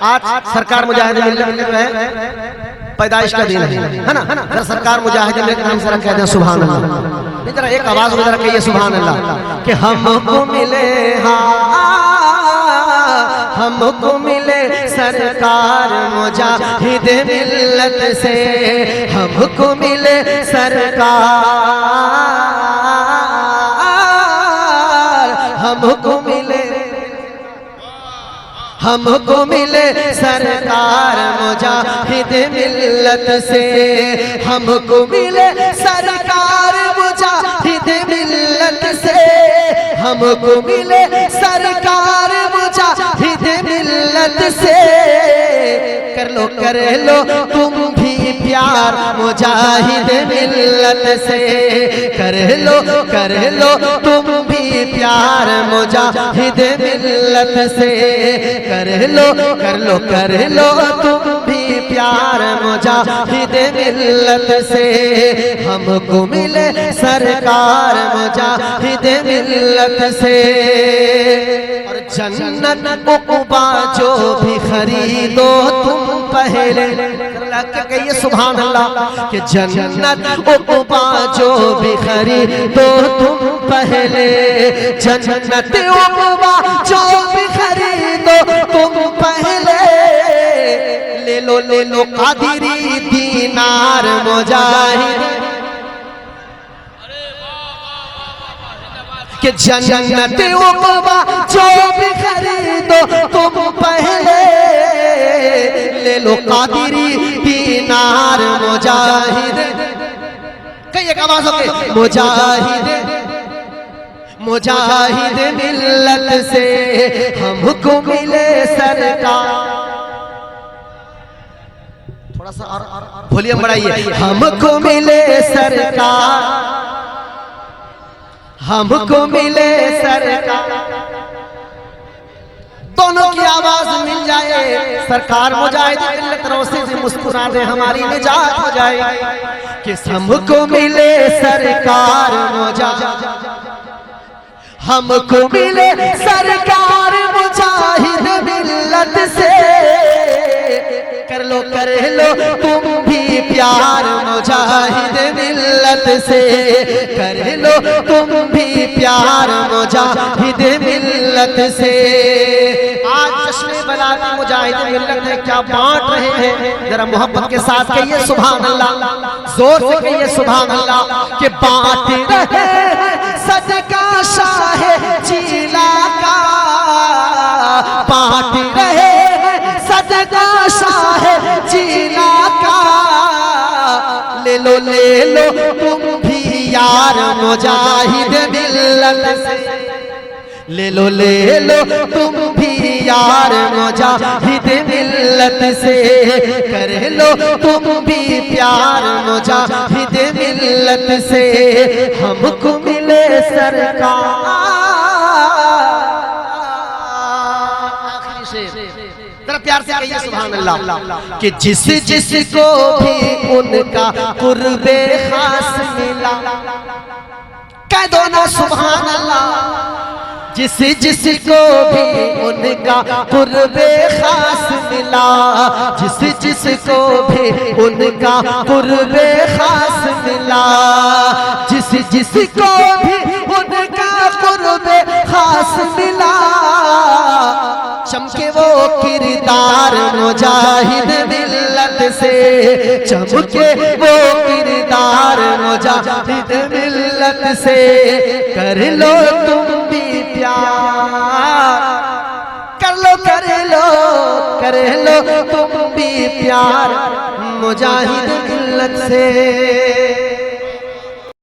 आज सरकार मुजाहिद मिल्लत जो है पैदाइश का दिन है ना। अगर सरकार मुजाहिद मिल्लत नाम से कह दें सुभान अल्लाह, इधर एक आवाज उधर कहिए सुभान अल्लाह कि हमको मिले, हमको मिले सरकार मुजाहिद मिल्लत से, हमको मिले सरकार, हमको मिले, हमको मिले सरकार मुजाहिद मिल्लत से, हमको मिले सरकार मुजाहिद मिल्लत से, हमको मिले सरकार मुजाहिद मिल्लत से। कर लो तुम भी प्यार मुजाहिद मिल्लत से, कर लो तुम भी प्यार मुजाहिद मिल्लत से, कर लो तुम भी प्यार मुजाहिद मिल्लत से, हमको मिले सरकार मुजाहिद मिल्लत से। और जन्नत उक़बा जो भी खरीदो तुम पहले, कहिए सुभान अल्लाह कि जन्नत उक़बा जो भी खरीदो तुम पहले, जन्नत उक़बा जो भी खरीदो तुम पहले, ले लो कादिरी दीनार मुजाहिद कि जन्नत उक़बा जो भी खरीदो तुम पहले, ले लो कादिरी दीनार मुजाहिद, कई आवाज होके मुजाहिद, मुजाहिद मिल्लत से हमको मिले सरकार। थोड़ा सा और वॉल्यूम बढ़ाइए, हमको मिले सरकार, हमको मिले सरकार। दोनों की आवाज मिल जाए, सरकार मुजाहिद मिल्लत रोसे से मुस्कुरा दे, हमारी निजात हो जाए कि हमको मिले सरकार मुजाहिद, हमको मिले सरकार मुजाहिद मिल्लत से। कर लो तुम भी प्यार मुजाहिद मिल्लत से, कर लो तुम भी प्यार मुजाहिद मिल्लत से। आज जश्न बलाती मुजाहिद मिल्लत है, क्या बांट रहे हैं, जरा मोहब्बत के साथ कहिए सुभान अल्लाह, जोर से कहिए सुभान अल्लाह कि बांट रहे हैं सदका शाह चीला का, बांट रहे हैं सदका शाह चीला का। ले लो तुम भी यार मुजाहिद मिल्लत से, ले लो तुम भी यार मुजाहिद मिल्लत से, कर लो तुम भी प्यार मुजाहिद मिल्लत से, हमको मिले सरकार। प्यार से कहिए सुभान अल्लाह कि जिसको भी उनका कुर्बे खास मिला, कह दो ना सुभान अल्लाह। जिसको भी उनका कुर्बे खास मिला, जिसको भी उनका कुर्बे खास मिला, जिसको भी उनका कुर्बे खास मिला, चमके वो किरदार मुजाहिद मिल्लत से, चमके वो किरदार मुजाहिद मिल्लत से। कर लो तुम भी प्यार, कर लो तुम भी प्यार मुजाहिद मिल्लत से।